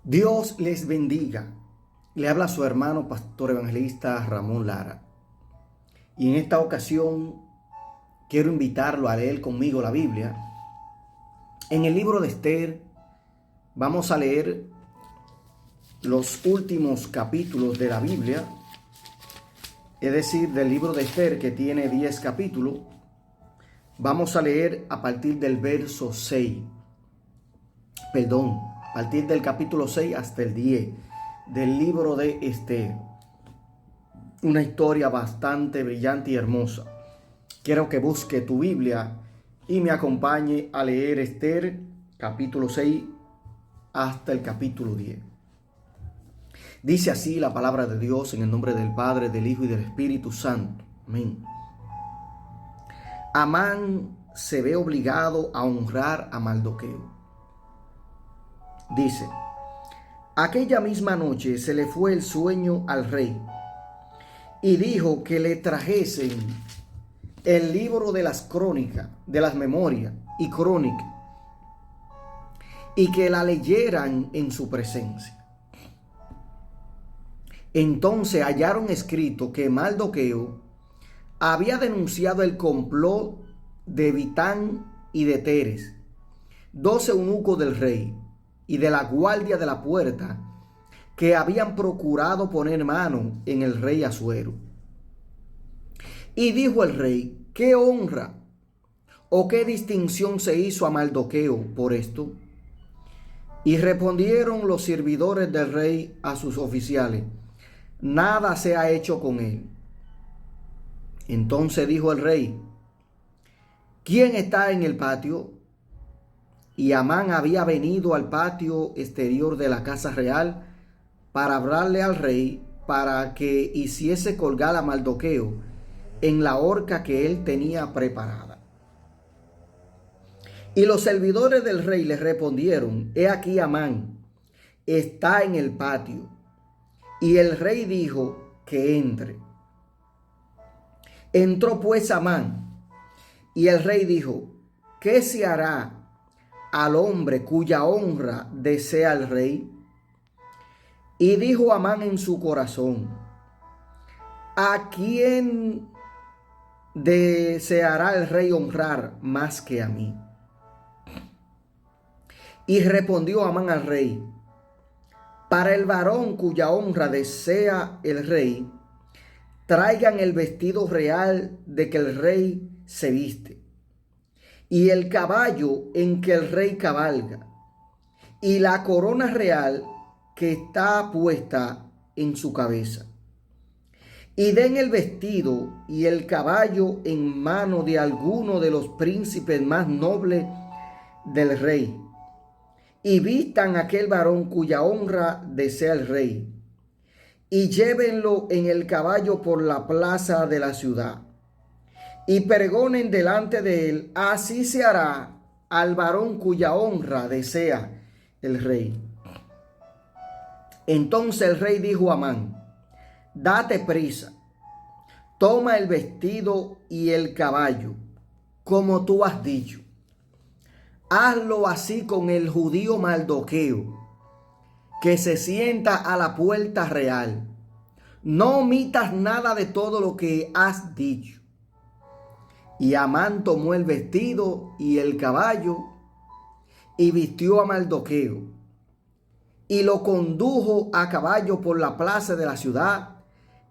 Dios les bendiga. Le habla su hermano pastor evangelista Ramón Lara. Y en esta ocasión quiero invitarlo a leer conmigo la Biblia. En el libro de Esther vamos a leer los últimos capítulos de la Biblia, es decir, del libro de Esther, que tiene 10 capítulos. Vamos a leer a partir del verso 6. A partir del capítulo 6 hasta el 10 del libro de Esther. Una historia bastante brillante y hermosa. Quiero que busque tu Biblia y me acompañe a leer Esther capítulo 6 hasta el capítulo 10. Dice así la palabra de Dios, en el nombre del Padre, del Hijo y del Espíritu Santo. Amén. Amán se ve obligado a honrar a Mardoqueo. Dice: aquella misma noche se le fue el sueño al rey y dijo que le trajesen el libro de las crónicas, de las memorias y crónicas, y que la leyeran en su presencia. Entonces hallaron escrito que Mardoqueo había denunciado el complot de Bigtán y de Teres, 12 eunucos del rey y de la guardia de la puerta, que habían procurado poner mano en el rey Asuero. Y dijo el rey: ¿qué honra o qué distinción se hizo a Mardoqueo por esto? Y respondieron los servidores del rey a sus oficiales: nada se ha hecho con él. Entonces dijo el rey: ¿quién está en el patio? Y Amán había venido al patio exterior de la casa real para hablarle al rey para que hiciese colgar a Mardoqueo en la horca que él tenía preparada. Y los servidores del rey le respondieron: he aquí Amán está en el patio. Y el rey dijo que entre. Entró pues Amán, y el rey dijo: ¿qué se hará al hombre cuya honra desea el rey? Y dijo Amán en su corazón: ¿a quién deseará el rey honrar más que a mí? Y respondió Amán al rey: para el varón cuya honra desea el rey, traigan el vestido real de que el rey se viste, y el caballo en que el rey cabalga, y la corona real que está puesta en su cabeza. Y den el vestido y el caballo en mano de alguno de los príncipes más nobles del rey, y vistan a aquel varón cuya honra desea el rey, y llévenlo en el caballo por la plaza de la ciudad, y pregonen delante de él: así se hará al varón cuya honra desea el rey. Entonces el rey dijo a Amán: date prisa, toma el vestido y el caballo, como tú has dicho. Hazlo así con el judío Mardoqueo, que se sienta a la puerta real. No omitas nada de todo lo que has dicho. Y Amán tomó el vestido y el caballo y vistió a Mardoqueo y lo condujo a caballo por la plaza de la ciudad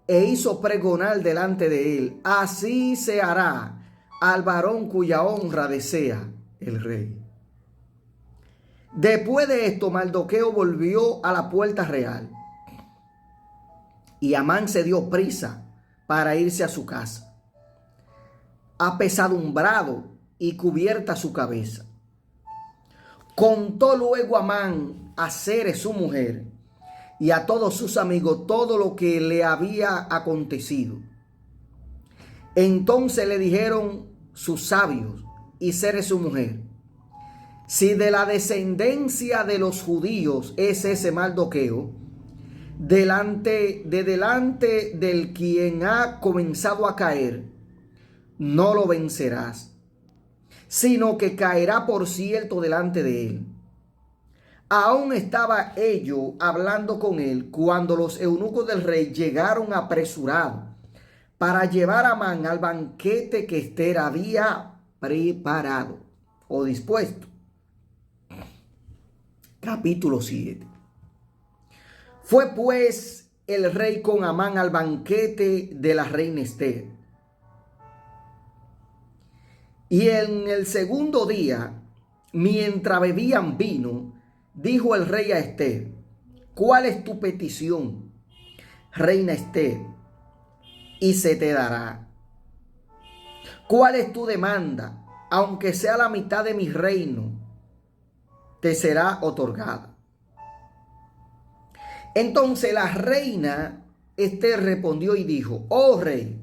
e hizo pregonar delante de él: así se hará al varón cuya honra desea el rey. Después de esto, Mardoqueo volvió a la puerta real, y Amán se dio prisa para irse a su casa, apesadumbrado y cubierta su cabeza. Contó luego Amán a Zeres su mujer y a todos sus amigos todo lo que le había acontecido. Entonces le dijeron sus sabios y Zeres su mujer: si de la descendencia de los judíos es ese Mardoqueo, delante del quien ha comenzado a caer, no lo vencerás, sino que caerá por cierto delante de él. Aún estaba ello hablando con él cuando los eunucos del rey llegaron apresurados para llevar a Amán al banquete que Ester había preparado o dispuesto. Capítulo 7. Fue pues el rey con Amán al banquete de la reina Ester. Y en el segundo día, mientras bebían vino, dijo el rey a Ester: ¿cuál es tu petición, reina Ester? Y se te dará. ¿Cuál es tu demanda? Aunque sea la mitad de mi reino, te será otorgada. Entonces la reina Ester respondió y dijo: oh rey,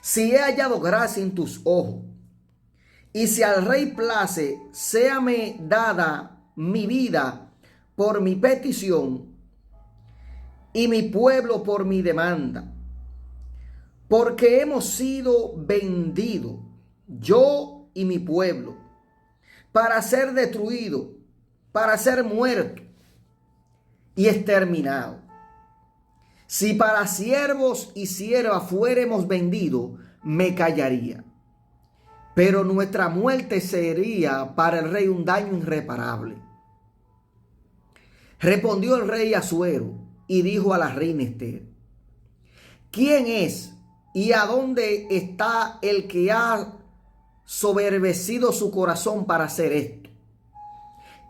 si he hallado gracia en tus ojos, y si al rey place, séame dada mi vida por mi petición y mi pueblo por mi demanda. Porque hemos sido vendidos, yo y mi pueblo, para ser destruidos, para ser muertos y exterminados. Si para siervos y siervas fuéramos vendidos, me callaría. Pero nuestra muerte sería para el rey un daño irreparable. Respondió el rey Asuero y dijo a la reina Ester: ¿quién es y a dónde está el que ha soberbecido su corazón para hacer esto?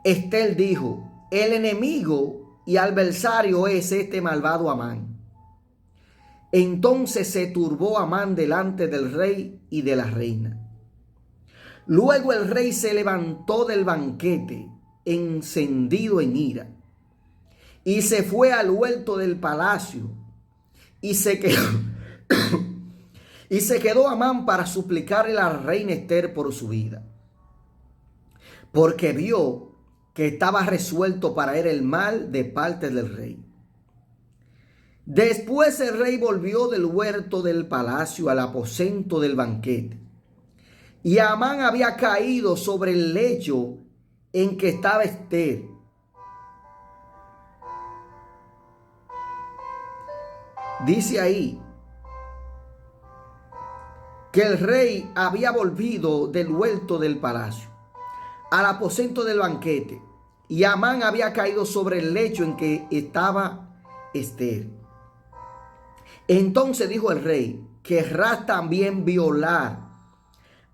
Ester dijo: el enemigo y adversario es este malvado Amán. Entonces se turbó Amán delante del rey y de la reina. Luego el rey se levantó del banquete, encendido en ira, y se fue al huerto del palacio, y se quedó Amán para suplicarle a la reina Ester por su vida, porque vio que estaba resuelto para él el mal de parte del rey. Después el rey volvió del huerto del palacio al aposento del banquete, y Amán había caído sobre el lecho en que estaba Ester. Dice ahí que el rey había volvido del huerto del palacio al aposento del banquete, y Amán había caído sobre el lecho en que estaba Ester. Entonces dijo el rey: ¿querrás también violar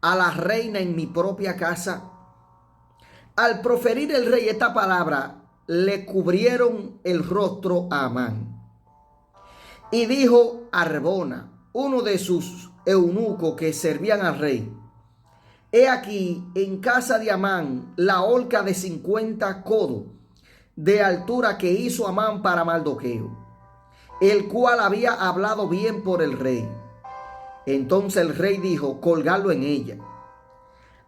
a la reina en mi propia casa? Al proferir el rey esta palabra, le cubrieron el rostro a Amán. Y dijo Arbona, uno de sus eunucos que servían al rey: he aquí en casa de Amán la horca de 50 codos de altura que hizo Amán para Mardoqueo, el cual había hablado bien por el rey. Entonces el rey dijo: colgarlo en ella.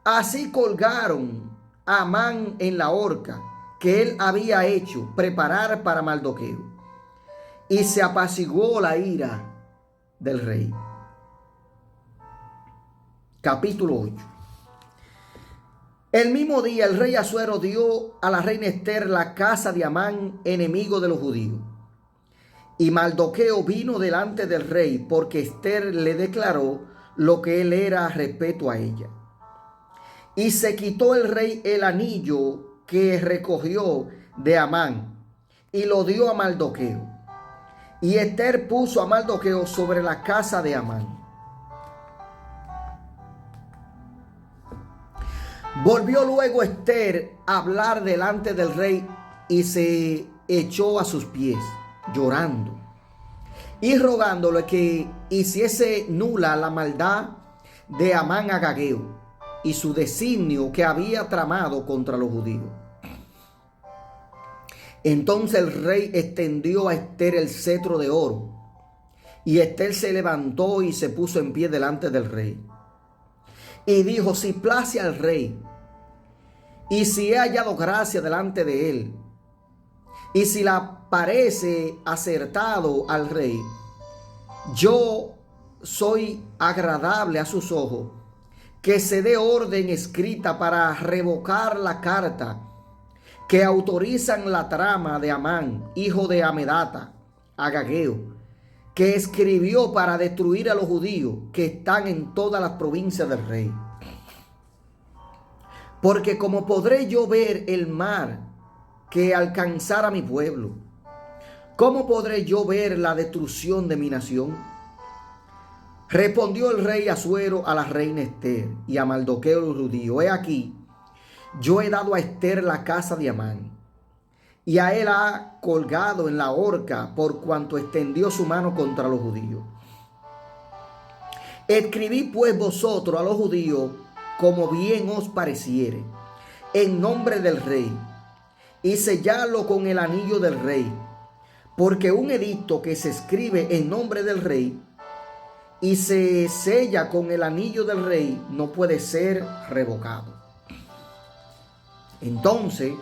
Así colgaron a Amán en la horca que él había hecho preparar para Mardoqueo, y se apaciguó la ira del rey. Capítulo 8. El mismo día el rey Asuero dio a la reina Ester la casa de Amán, enemigo de los judíos. Y Mardoqueo vino delante del rey, porque Ester le declaró lo que él era respecto a ella. Y se quitó el rey el anillo que recogió de Amán y lo dio a Mardoqueo. Y Ester puso a Mardoqueo sobre la casa de Amán. Volvió luego Ester a hablar delante del rey y se echó a sus pies, llorando y rogándole que hiciese nula la maldad de Amán agageo y su designio que había tramado contra los judíos. Entonces el rey extendió a Ester el cetro de oro, y Ester se levantó y se puso en pie delante del rey. Y dijo: si place al rey, y si he hallado gracia delante de él, y si la parece acertado al rey, yo soy agradable a sus ojos, que se dé orden escrita para revocar la carta que autorizan la trama de Amán, hijo de Amedata, Agageo, que escribió para destruir a los judíos que están en todas las provincias del rey. Porque como podré yo ver el mar que alcanzara mi pueblo, ¿cómo podré yo ver la destrucción de mi nación? Respondió el rey Asuero a la reina Ester y a Mardoqueo el judío: he aquí, yo he dado a Ester la casa de Amán, y a él ha colgado en la horca por cuanto extendió su mano contra los judíos. Escribid pues vosotros a los judíos como bien os pareciere, en nombre del rey, y selladlo con el anillo del rey, porque un edicto que se escribe en nombre del rey y se sella con el anillo del rey no puede ser revocado. Entonces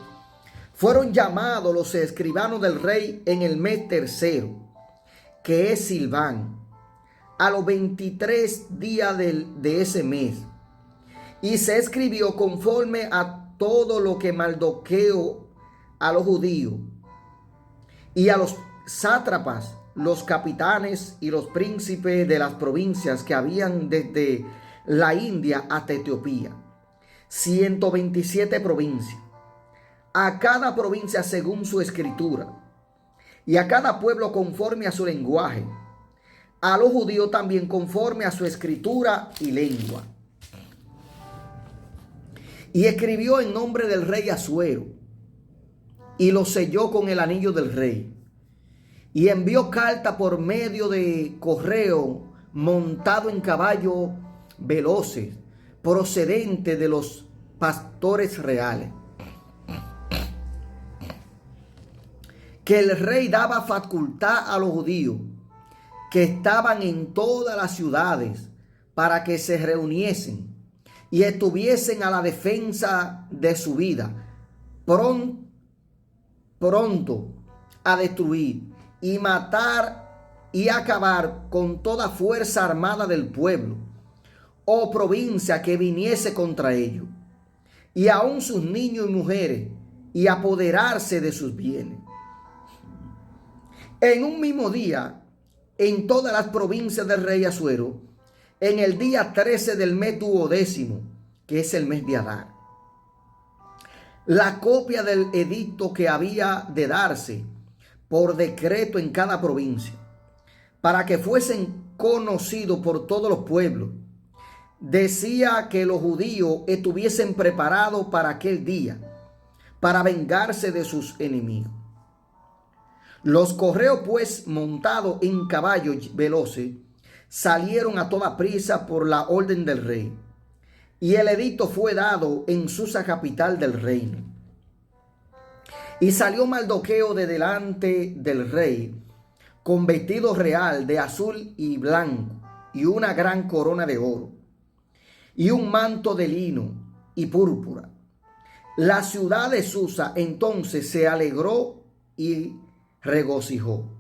fueron llamados los escribanos del rey en el mes tercero, que es Silván, a los 23 días de ese mes, y se escribió conforme a todo lo que Mardoqueo a los judíos y a los sátrapas, los capitanes y los príncipes de las provincias que habían desde la India hasta Etiopía, 127 provincias, a cada provincia según su escritura, y a cada pueblo conforme a su lenguaje, a los judíos también conforme a su escritura y lengua. Y escribió en nombre del rey Asuero, y lo selló con el anillo del rey, y envió carta por medio de correo montado en caballos veloces, procedente de los pastores reales, que el rey daba facultad a los judíos que estaban en todas las ciudades para que se reuniesen y estuviesen a la defensa de su vida, pronto a destruir y matar y acabar con toda fuerza armada del pueblo o provincia que viniese contra ellos, y aun sus niños y mujeres, y apoderarse de sus bienes. En un mismo día, en todas las provincias del rey Asuero, en el día 13 del mes 12º, que es el mes de Adar, la copia del edicto que había de darse por decreto en cada provincia, para que fuesen conocidos por todos los pueblos, decía que los judíos estuviesen preparados para aquel día, para vengarse de sus enemigos. Los correos, pues, montados en caballos veloces, salieron a toda prisa por la orden del rey, y el edicto fue dado en Susa, capital del reino. Y salió Mardoqueo de delante del rey, con vestido real de azul y blanco, y una gran corona de oro, y un manto de lino y púrpura. La ciudad de Susa entonces se alegró y regocijó.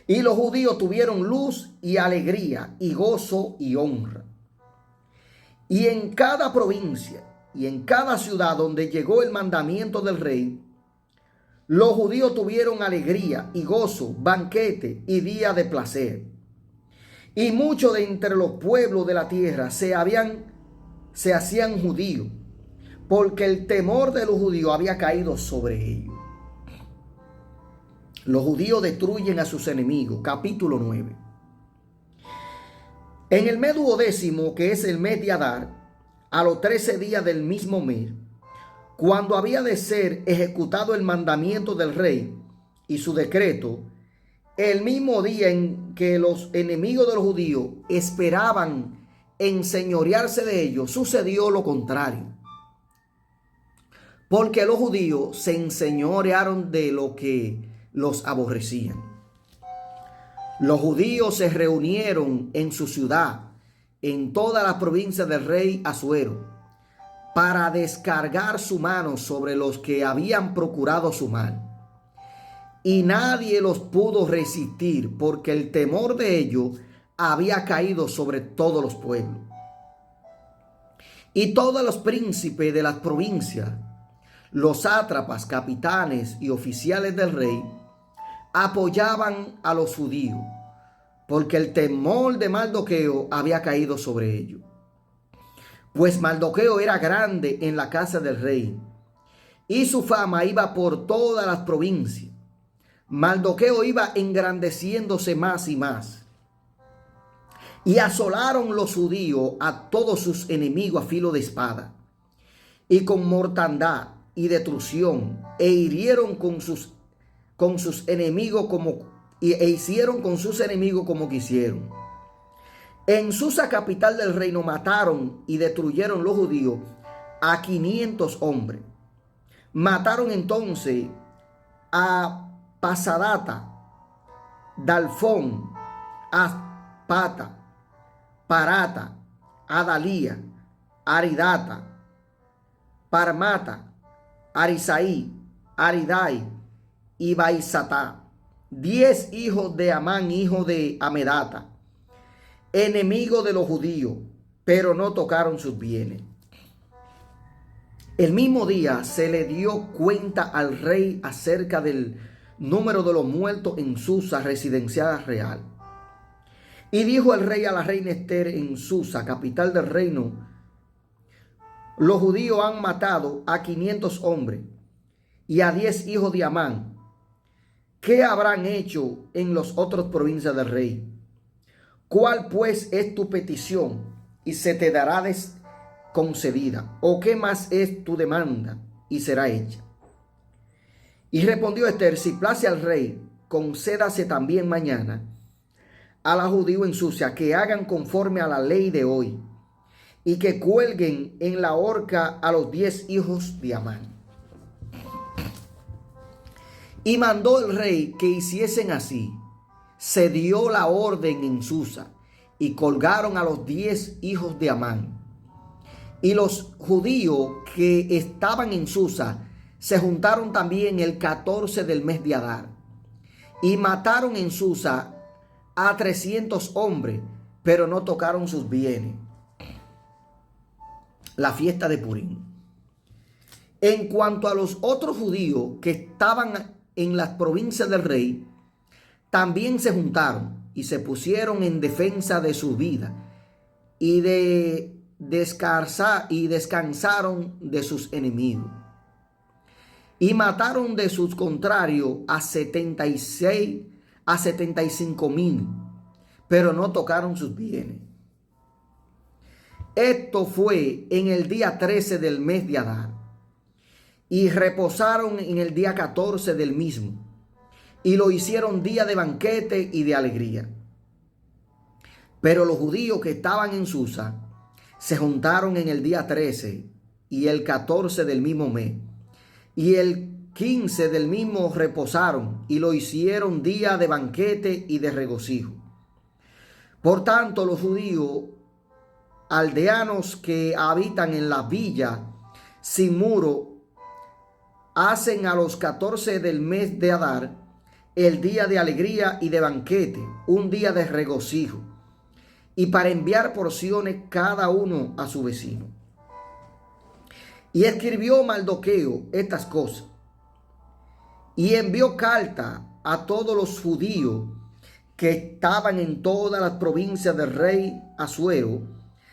Y los judíos tuvieron luz y alegría y gozo y honra. Y en cada provincia y en cada ciudad donde llegó el mandamiento del rey, los judíos tuvieron alegría y gozo, banquete y día de placer. Y muchos de entre los pueblos de la tierra se hacían judíos, porque el temor de los judíos había caído sobre ellos. Los judíos destruyen a sus enemigos. Capítulo 9. En el mes 12º, que es el mes de Adar, a los 13 días del mismo mes, cuando había de ser ejecutado el mandamiento del rey y su decreto, el mismo día en que los enemigos de los judíos esperaban enseñorearse de ellos, sucedió lo contrario. Porque los judíos se enseñorearon de lo que los aborrecían. Los judíos se reunieron en su ciudad, en toda la provincia del rey Asuero, para descargar su mano sobre los que habían procurado su mal. Y nadie los pudo resistir, porque el temor de ellos había caído sobre todos los pueblos. Y todos los príncipes de las provincias, los sátrapas, capitanes y oficiales del rey apoyaban a los judíos, porque el temor de Mardoqueo había caído sobre ellos. Pues Mardoqueo era grande en la casa del rey, y su fama iba por todas las provincias. Mardoqueo iba engrandeciéndose más y más. Y asolaron los judíos a todos sus enemigos a filo de espada, y con mortandad y destrucción, e hirieron con sus enemigos e hicieron con sus enemigos como quisieron. En Susa, capital del reino, mataron y destruyeron los judíos a 500 hombres. Mataron entonces a Pasadata, Dalfón, Aspata, Parata, Adalía, Aridata, Parmata, Arisaí, Aridai y Baisatá, 10 hijos de Amán, hijo de Amedata, enemigo de los judíos, pero no tocaron sus bienes. El mismo día se le dio cuenta al rey acerca del número de los muertos en Susa, residencia real. Y dijo el rey a la reina Ester en Susa, capital del reino: los judíos han matado a 500 hombres y a 10 hijos de Amán. ¿Qué habrán hecho en las otras provincias del rey? ¿Cuál pues es tu petición y se te dará concedida? ¿O qué más es tu demanda y será hecha? Y respondió Ester: si place al rey, concédase también mañana a la judío en Susa que hagan conforme a la ley de hoy, y que cuelguen en la horca a los 10 hijos de Amán. Y mandó el rey que hiciesen así. Se dio la orden en Susa, y colgaron a los 10 hijos de Amán. Y los judíos que estaban en Susa se juntaron también el 14 del mes de Adar, y mataron en Susa a 300 hombres, pero no tocaron sus bienes. La fiesta de Purim. En cuanto a los otros judíos que estaban en las provincias del rey, también se juntaron y se pusieron en defensa de su vida y descansaron de sus enemigos. Y mataron de sus contrarios a 75,000, pero no tocaron sus bienes. Esto fue en el día 13 del mes de Adar, y reposaron en el día 14 del mismo, y lo hicieron día de banquete y de alegría. Pero los judíos que estaban en Susa se juntaron en el día 13 y el 14 del mismo mes, y el 15 del mismo reposaron, y lo hicieron día de banquete y de regocijo. Por tanto, los judíos aldeanos que habitan en la villa sin muro hacen a los 14 del mes de Adar el día de alegría y de banquete, un día de regocijo, y para enviar porciones cada uno a su vecino. Y escribió Mardoqueo estas cosas, y envió carta a todos los judíos que estaban en todas las provincias del rey Asuero,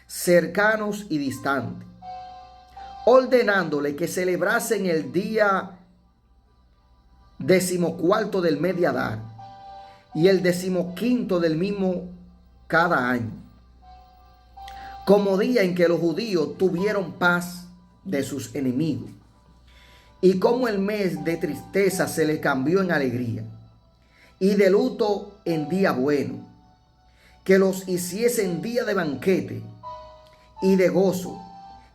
cercanos y distantes, ordenándole que celebrasen el día 14 del mes de Adar y el 15 del mismo cada año, como día en que los judíos tuvieron paz de sus enemigos, y como el mes de tristeza se le cambió en alegría, y de luto en día bueno, que los hiciesen día de banquete y de gozo,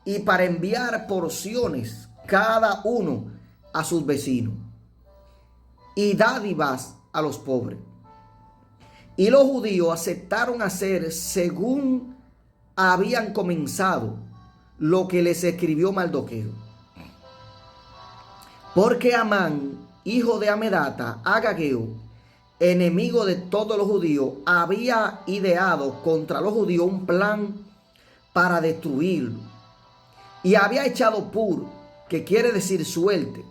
y para enviar porciones cada uno a sus vecinos, y dádivas a los pobres. Y los judíos aceptaron hacer según habían comenzado lo que les escribió Mardoqueo. Porque Amán, hijo de Amedata, Agageo, enemigo de todos los judíos, había ideado contra los judíos un plan para destruirlo, y había echado Pur, que quiere decir suerte,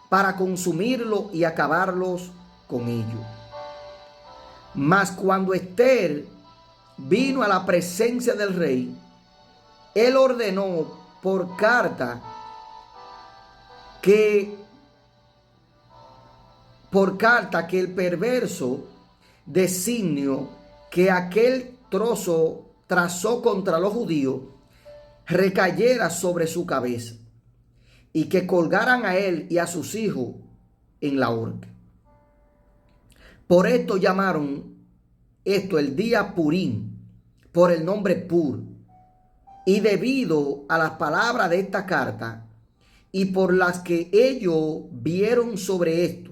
para consumirlo y acabarlos con ello. Mas cuando Ester vino a la presencia del rey, él ordenó por carta que el perverso designio que aquel trozo trazó contra los judíos recayera sobre su cabeza, y que colgaran a él y a sus hijos en la horca. Por esto llamaron esto el día Purim, por el nombre Pur. Y debido a las palabras de esta carta y por las que ellos vieron sobre esto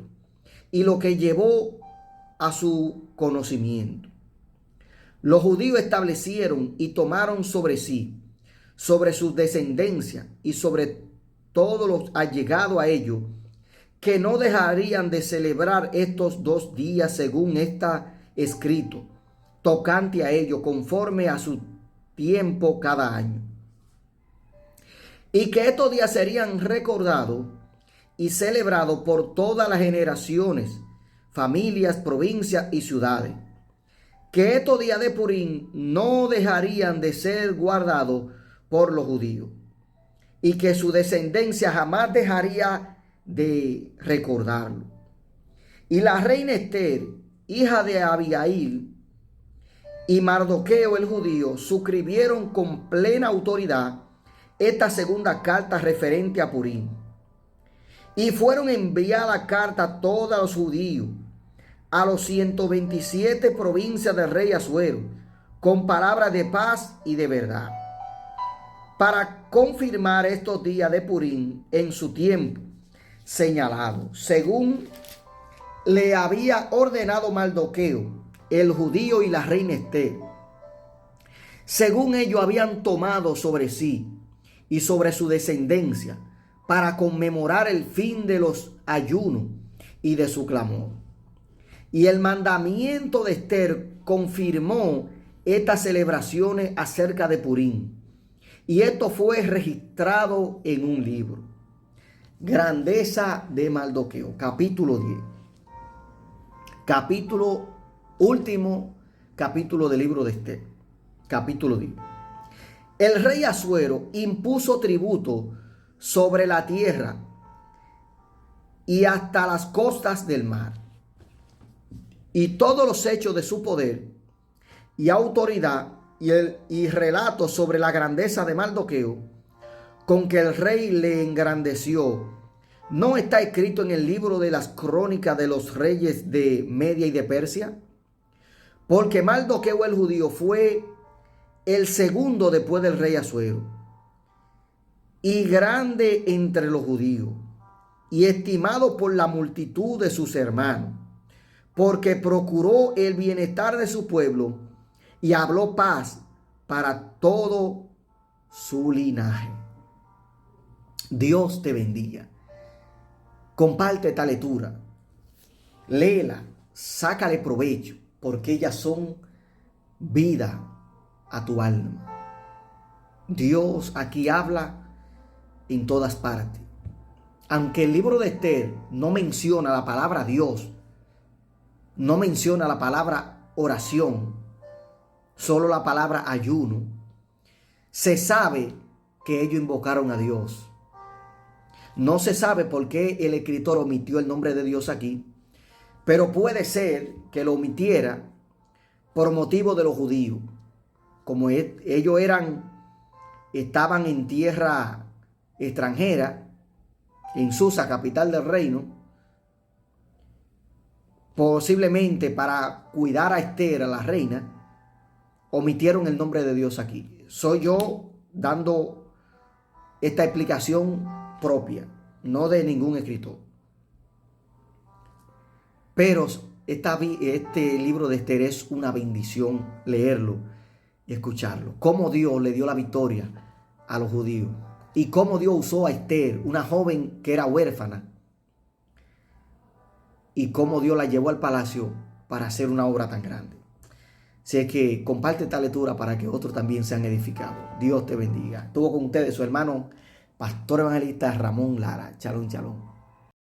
y lo que llevó a su conocimiento, los judíos establecieron y tomaron sobre sí, sobre sus descendencias y sobre todos los allegados a ellos, que no dejarían de celebrar estos 2 días según está escrito, tocante a ello, conforme a su tiempo cada año. Y que estos días serían recordados y celebrados por todas las generaciones, familias, provincias y ciudades. Que estos días de Purim no dejarían de ser guardados por los judíos, y que su descendencia jamás dejaría de recordarlo. Y la reina Ester, hija de Abigail, y Mardoqueo el judío suscribieron con plena autoridad esta segunda carta referente a Purim. Y fueron enviadas cartas a todos los judíos, a los 127 provincias del rey Asuero, con palabras de paz y de verdad, para confirmar estos días de Purim en su tiempo señalado, según le había ordenado Mardoqueo el judío y la reina Ester, según ellos habían tomado sobre sí y sobre su descendencia, para conmemorar el fin de los ayunos y de su clamor. Y el mandamiento de Ester confirmó estas celebraciones acerca de Purim, y esto fue registrado en un libro. Grandeza de Mardoqueo, capítulo 10. Último capítulo del libro de Ester, capítulo 10. El rey Asuero impuso tributo sobre la tierra y hasta las costas del mar, y todos los hechos de su poder y autoridad y relatos sobre la grandeza de Mardoqueo, con que el rey le engrandeció, ¿no está escrito en el libro de las crónicas de los reyes de Media y de Persia? Porque Mardoqueo el judío fue el segundo después del rey Asuero, y grande entre los judíos, y estimado por la multitud de sus hermanos, porque procuró el bienestar de su pueblo y habló paz para todo su linaje. Dios te bendiga. Comparte esta lectura, léela, sácale provecho, porque ellas son vida a tu alma. Dios aquí habla en todas partes. Aunque el libro de Ester no menciona la palabra Dios, no menciona la palabra oración, solo la palabra ayuno, se sabe que ellos invocaron a Dios. No se sabe por qué el escritor omitió el nombre de Dios aquí, pero puede ser que lo omitiera por motivo de los judíos. Como ellos estaban en tierra extranjera, en Susa, capital del reino, posiblemente para cuidar a Ester, a la reina, omitieron el nombre de Dios aquí. Soy yo dando esta explicación propia, no de ningún escritor. Pero este libro de Ester es una bendición leerlo y escucharlo. Cómo Dios le dio la victoria a los judíos y cómo Dios usó a Ester, una joven que era huérfana, y cómo Dios la llevó al palacio para hacer una obra tan grande. Así es que comparte esta lectura para que otros también sean edificados. Dios te bendiga. Estuvo con ustedes su hermano pastor evangelista Ramón Lara. Shalom, shalom.